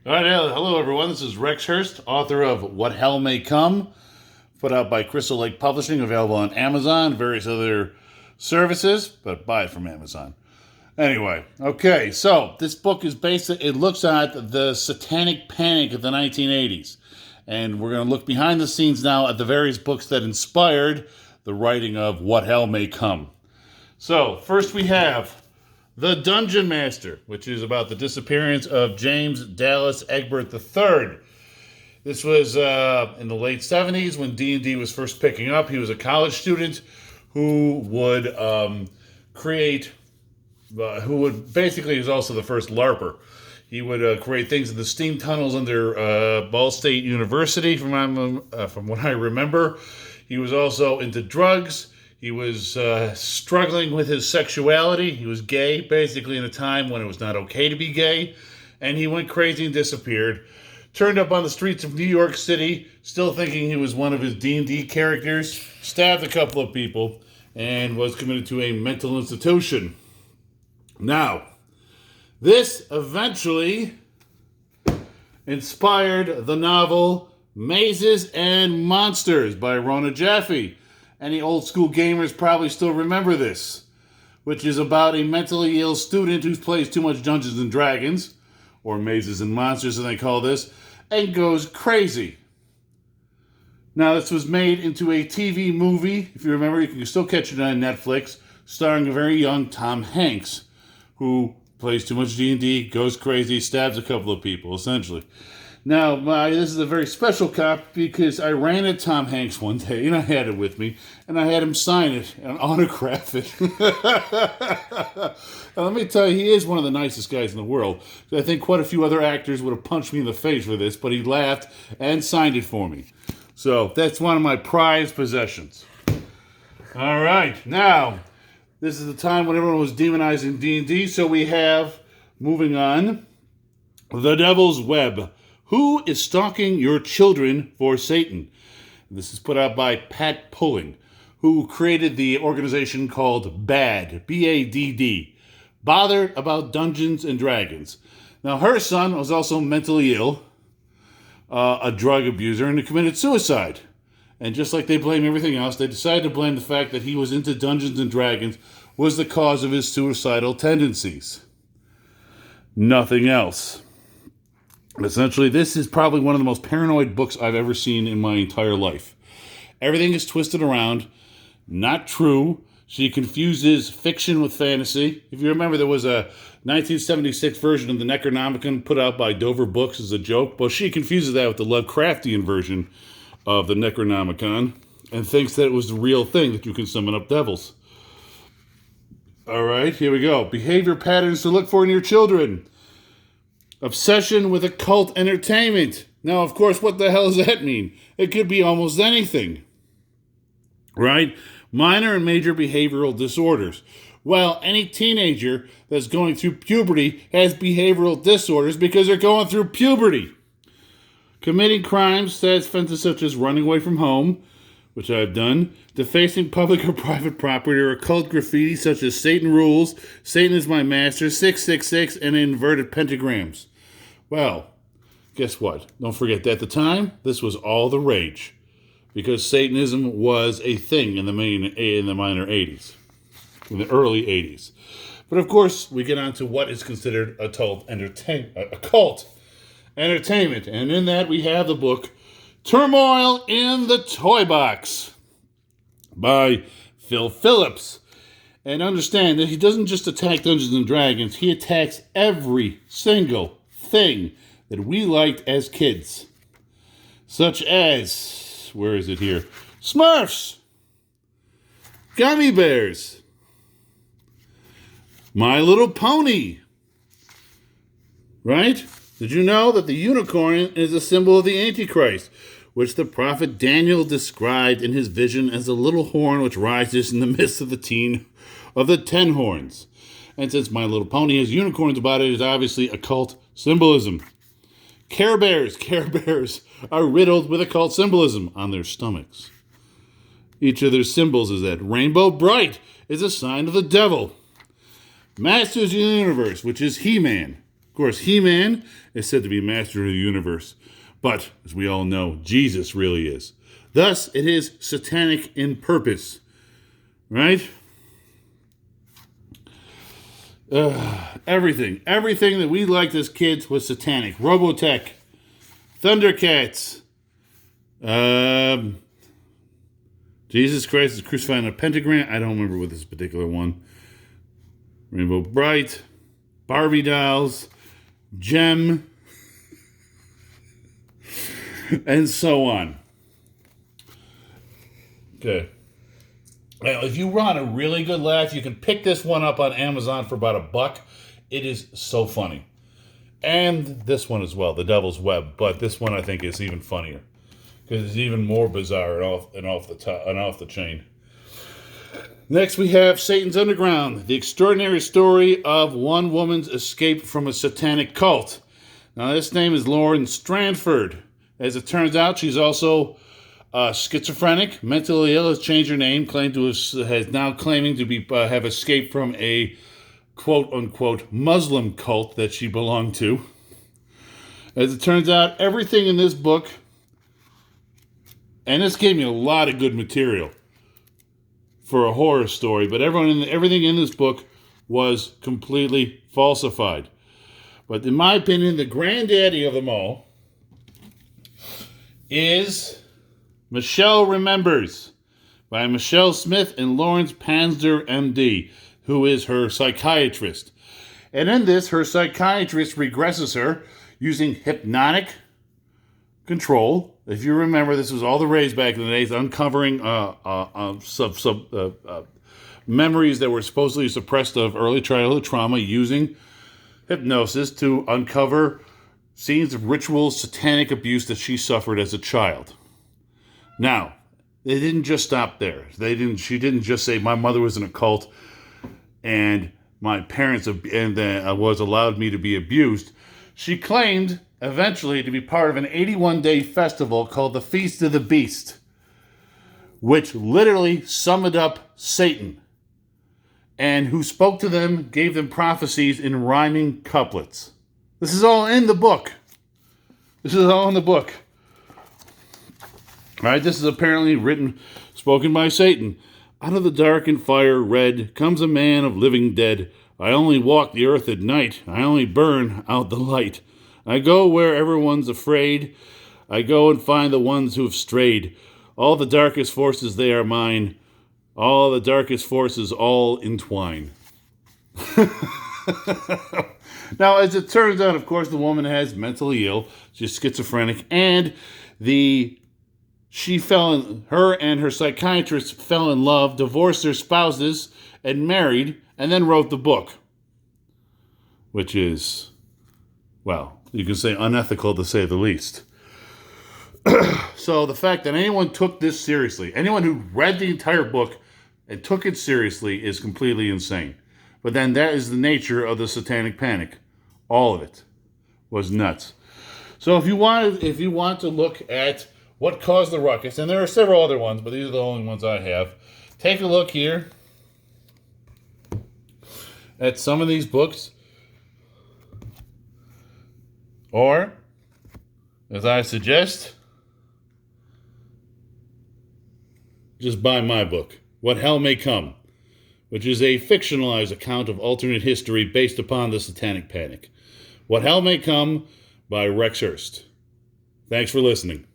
All right, hello everyone. This is Rex Hurst, author of What Hell May Come, put out by Crystal Lake Publishing, available on Amazon, various other services, but buy it from Amazon. Anyway, okay, so this book is it looks at the Satanic Panic of the 1980s. And we're going to look behind the scenes now at the various books that inspired the writing of What Hell May Come. So, first we have The Dungeon Master, which is about the disappearance of James Dallas Egbert III. This was in the late 70s when D&D was first picking up. He was a college student who would basically was also the first LARPer. He would create things in the steam tunnels under Ball State University, from what I remember. He was also into drugs. He was struggling with his sexuality. He was gay, basically in a time when it was not okay to be gay. And he went crazy and disappeared. Turned up on the streets of New York City, still thinking he was one of his D&D characters. Stabbed a couple of people and was committed to a mental institution. Now, this eventually inspired the novel Mazes and Monsters by Rona Jaffe. Any old school gamers probably still remember this, which is about a mentally ill student who plays too much Dungeons and Dragons, or Mazes and Monsters as they call this, and goes crazy. Now, this was made into a TV movie. If you remember, you can still catch it on Netflix, starring a very young Tom Hanks, who plays too much D&D, goes crazy, stabs a couple of people, essentially. Now, this is a very special copy because I ran at Tom Hanks one day, and I had it with me, and I had him sign it and autograph it. Now, let me tell you, he is one of the nicest guys in the world. I think quite a few other actors would have punched me in the face for this, but he laughed and signed it for me. So, that's one of my prized possessions. All right, now, this is the time when everyone was demonizing D&D, so we have, moving on, The Devil's Web. Who is Stalking Your Children for Satan? This is put out by Pat Pulling, who created the organization called BADD, B-A-D-D, Bothered About Dungeons and Dragons. Now, her son was also mentally ill, a drug abuser, and he committed suicide. And just like they blame everything else, they decided to blame the fact that he was into Dungeons and Dragons was the cause of his suicidal tendencies. Nothing else. Essentially, this is probably one of the most paranoid books I've ever seen in my entire life. Everything is twisted around, not true. She confuses fiction with fantasy. If you remember, there was a 1976 version of the Necronomicon put out by Dover Books as a joke. Well, she confuses that with the Lovecraftian version of the Necronomicon and thinks that it was the real thing, that you can summon up devils. All right, here we go. Behavior patterns to look for in your children. Obsession with occult entertainment. Now, of course, what the hell does that mean? It could be almost anything, right? Minor and major behavioral disorders. Well, any teenager that's going through puberty has behavioral disorders because they're going through puberty. Committing crimes, such as running away from home, which I've done, defacing public or private property, or occult graffiti such as Satan rules, Satan is my master, 666, and inverted pentagrams. Well, guess what? Don't forget that at the time, this was all the rage, because Satanism was a thing in the minor 80s, in the early 80s. But of course, we get on to what is considered occult entertainment, and in that we have the book Turmoil in the Toy Box by Phil Phillips. And understand that he doesn't just attack Dungeons and Dragons, he attacks every single thing that we liked as kids. Such as, where is it here? Smurfs! Gummy Bears! My Little Pony! Right? Did you know that the unicorn is a symbol of the Antichrist, which the prophet Daniel described in his vision as a little horn which rises in the midst of the 10 horns? And since My Little Pony has unicorns about it, it's obviously occult symbolism. Care Bears are riddled with occult symbolism on their stomachs. Each of their symbols is that Rainbow Bright is a sign of the devil. Masters of the Universe, which is He-Man, course, He-Man is said to be master of the universe. But, as we all know, Jesus really is. Thus, it is satanic in purpose. Right? Everything that we liked as kids was satanic. Robotech, Thundercats, Jesus Christ is crucified on a pentagram. I don't remember what this particular one. Rainbow Bright, Barbie dolls, Gem, and so on. Okay. Now, if you want a really good laugh, you can pick this one up on Amazon for about $1. It is so funny. And this one as well, The Devil's Web. But this one I think is even funnier because it's even more bizarre and off the chain. Next, we have Satan's Underground, the extraordinary story of one woman's escape from a satanic cult. Now, this name is Lauren Stranford. As it turns out, she's also schizophrenic, mentally ill, has changed her name, has now claiming to have escaped from a quote-unquote Muslim cult that she belonged to. As it turns out, everything in this book, and this gave me a lot of good material for a horror story, but everything in this book was completely falsified. But in my opinion, the granddaddy of them all is Michelle Remembers by Michelle Smith and Lawrence Panzer, MD, who is her psychiatrist. And in this, her psychiatrist regresses her using hypnotic control. If you remember, this was all the rage back in the days, uncovering memories that were supposedly suppressed of early childhood trauma using hypnosis to uncover scenes of ritual satanic abuse that she suffered as a child. Now, they didn't just stop there. She didn't just say, my mother was in a cult and my parents was allowed me to be abused. She claimed eventually to be part of an 81-day festival called the Feast of the Beast, which literally summoned up Satan, and who spoke to them, gave them prophecies in rhyming couplets. This is all in the book. All right, this is apparently spoken by Satan. Out of the dark and fire red comes a man of living dead. I only walk the earth at night. I only burn out the light. I go where everyone's afraid. I go and find the ones who have strayed. All the darkest forces, they are mine. All the darkest forces all entwine. Now, as it turns out, of course, the woman has mentally ill. She's schizophrenic. And her and her psychiatrist fell in love, divorced their spouses, and married, and then wrote the book. Which is, well, you can say unethical to say the least. So the fact that anyone took this seriously, anyone who read the entire book and took it seriously is completely insane. But then that is the nature of the Satanic Panic. All of it was nuts. So if you want to look at what caused the ruckus, and there are several other ones, but these are the only ones I have, take a look here at some of these books. Or, as I suggest, just buy my book, What Hell May Come, which is a fictionalized account of alternate history based upon the Satanic Panic. What Hell May Come by Rex Hurst. Thanks for listening.